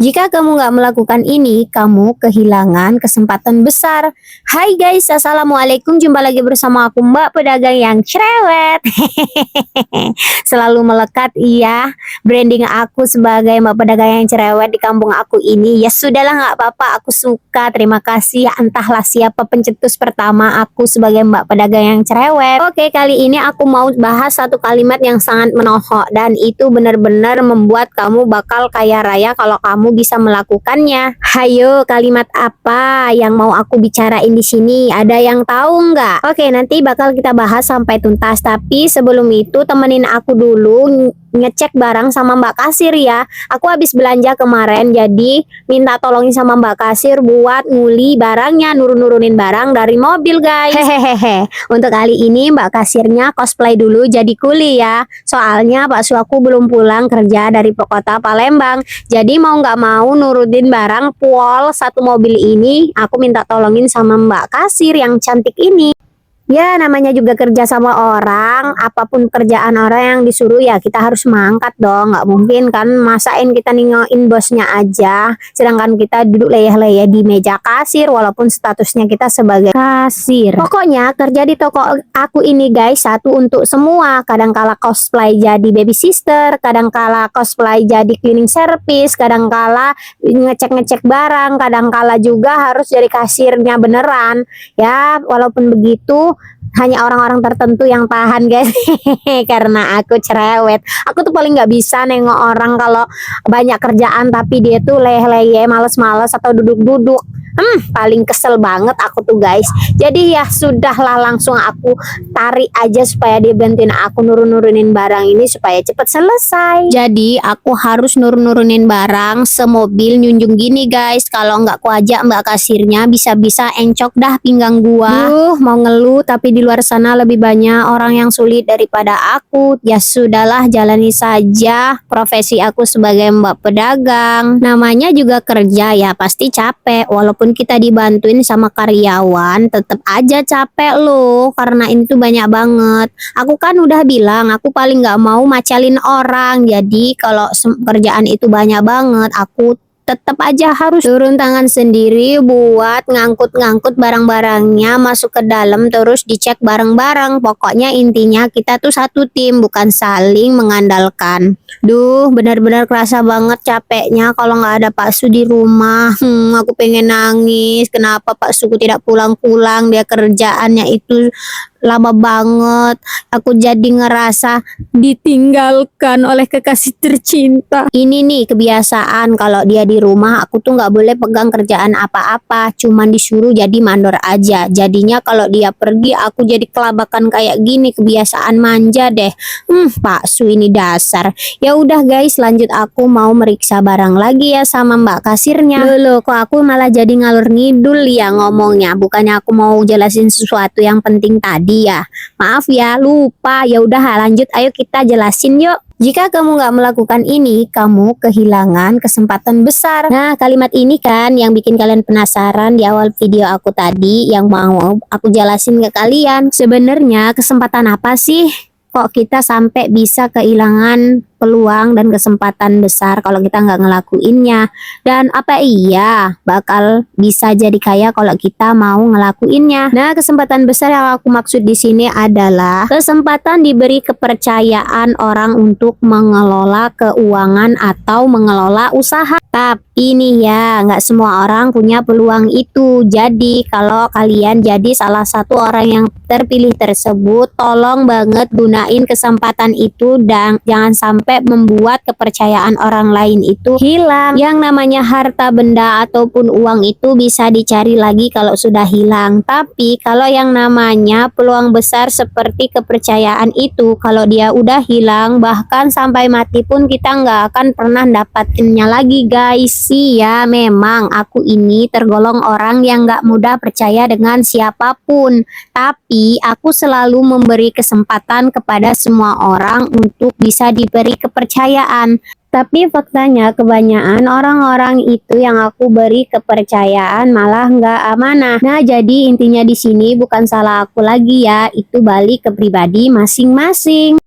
Jika kamu nggak melakukan ini, kamu kehilangan kesempatan besar. Hai guys, assalamualaikum. Jumpa lagi bersama aku Mbak Pedagang yang cerewet. Selalu melekat iya branding aku sebagai Mbak Pedagang yang cerewet di kampung aku ini. Ya sudahlah, nggak apa-apa, aku suka. Terima kasih. Entahlah siapa pencetus pertama aku sebagai Mbak Pedagang yang cerewet. Oke, kali ini aku mau bahas satu kalimat yang sangat menohok dan itu benar-benar membuat kamu bakal kaya raya kalau kamu bisa melakukannya. Hayo, kalimat apa yang mau aku bicarain di sini? Ada yang tahu nggak? Oke, nanti bakal kita bahas sampai tuntas. Tapi sebelum itu temenin aku dulu ngecek barang sama Mbak Kasir ya. Aku habis belanja kemarin, jadi minta tolongin sama Mbak Kasir buat nguli barangnya, nurunin barang dari mobil guys. Hehehe. Untuk kali ini Mbak Kasirnya cosplay dulu jadi kuli ya. Soalnya Pak Su aku belum pulang kerja dari kota Palembang. Jadi mau nggak mau nurutin barang pol satu mobil ini, aku minta tolongin sama Mbak Kasir yang cantik ini. Ya namanya juga kerja sama orang, apapun kerjaan orang yang disuruh ya kita harus mangkat dong. Nggak mungkin kan masain kita ningoin bosnya aja, sedangkan kita duduk leyeh-leyeh di meja kasir walaupun statusnya kita sebagai kasir. Pokoknya kerja di toko aku ini guys satu untuk semua. Kadangkala cosplay jadi baby sister, kadangkala cosplay jadi cleaning service, kadangkala ngecek-ngecek barang, kadangkala juga harus jadi kasirnya beneran. Ya walaupun begitu hanya orang-orang tertentu yang tahan guys. Karena aku cerewet, aku tuh paling nggak bisa nengok orang kalau banyak kerjaan tapi dia tuh leh-leh males-males atau duduk-duduk. Paling kesel banget aku tuh guys. Jadi ya sudahlah, langsung aku tarik aja supaya dia bantuin aku nurunin barang ini supaya cepet selesai. Jadi aku harus nurunin barang semobil nyunjung gini guys. Kalau nggak ku ajak Mbak Kasirnya bisa-bisa encok dah pinggang gua. Mau ngeluh tapi di luar sana lebih banyak orang yang sulit daripada aku. Ya sudahlah, jalani saja profesi aku sebagai Mbak Pedagang. Namanya juga kerja ya, pasti capek. Walaupun kita dibantuin sama karyawan, tetap aja capek loh. Karena itu banyak banget. Aku kan udah bilang, aku paling nggak mau macalin orang. Jadi kalau kerjaan itu banyak banget, aku tetap aja harus turun tangan sendiri buat ngangkut-ngangkut barang-barangnya masuk ke dalam, terus dicek bareng-bareng. Pokoknya intinya kita tuh satu tim, bukan saling mengandalkan. Duh, benar-benar kerasa banget capeknya kalau nggak ada Pak Su di rumah. Aku pengen nangis. Kenapa Pak Suku tidak pulang-pulang? Dia kerjaannya itu lama banget. Aku jadi ngerasa ditinggalkan oleh kekasih tercinta. Ini nih kebiasaan, kalau dia di rumah aku tuh nggak boleh pegang kerjaan apa-apa, cuman disuruh jadi mandor aja. Jadinya kalau dia pergi aku jadi kelabakan kayak gini, kebiasaan manja deh. Pak Su ini dasar. Ya udah guys, lanjut, aku mau meriksa barang lagi ya sama Mbak Kasirnya. Loh, kok aku malah jadi ngalur ngidul ya ngomongnya. Bukannya aku mau jelasin sesuatu yang penting tadi ya. Maaf ya, lupa. Ya udah lanjut, ayo kita jelasin yuk. Jika kamu nggak melakukan ini, kamu kehilangan kesempatan besar. Nah, kalimat ini kan yang bikin kalian penasaran di awal video aku tadi, yang mau aku jelasin ke kalian. Sebenarnya kesempatan apa sih kok kita sampai bisa kehilangan peluang dan kesempatan besar kalau kita nggak ngelakuinnya? Dan apa iya bakal bisa jadi kaya kalau kita mau ngelakuinnya? Nah, kesempatan besar yang aku maksud di sini adalah kesempatan diberi kepercayaan orang untuk mengelola keuangan atau mengelola usaha. Tapi nih ya, nggak semua orang punya peluang itu. Jadi kalau kalian jadi salah satu orang yang terpilih tersebut, tolong banget gunain kesempatan itu dan jangan sampai membuat kepercayaan orang lain itu hilang. Yang namanya harta benda ataupun uang itu bisa dicari lagi kalau sudah hilang. Tapi kalau yang namanya peluang besar seperti kepercayaan itu, kalau dia udah hilang, bahkan sampai mati pun kita nggak akan pernah dapatinnya lagi guys. Iya, memang aku ini tergolong orang yang nggak mudah percaya dengan siapapun. Tapi aku selalu memberi kesempatan kepada semua orang untuk bisa diberi kepercayaan. Tapi faktanya kebanyakan orang-orang itu yang aku beri kepercayaan malah nggak amanah. Nah, jadi intinya di sini bukan salah aku lagi ya, itu balik ke pribadi masing-masing.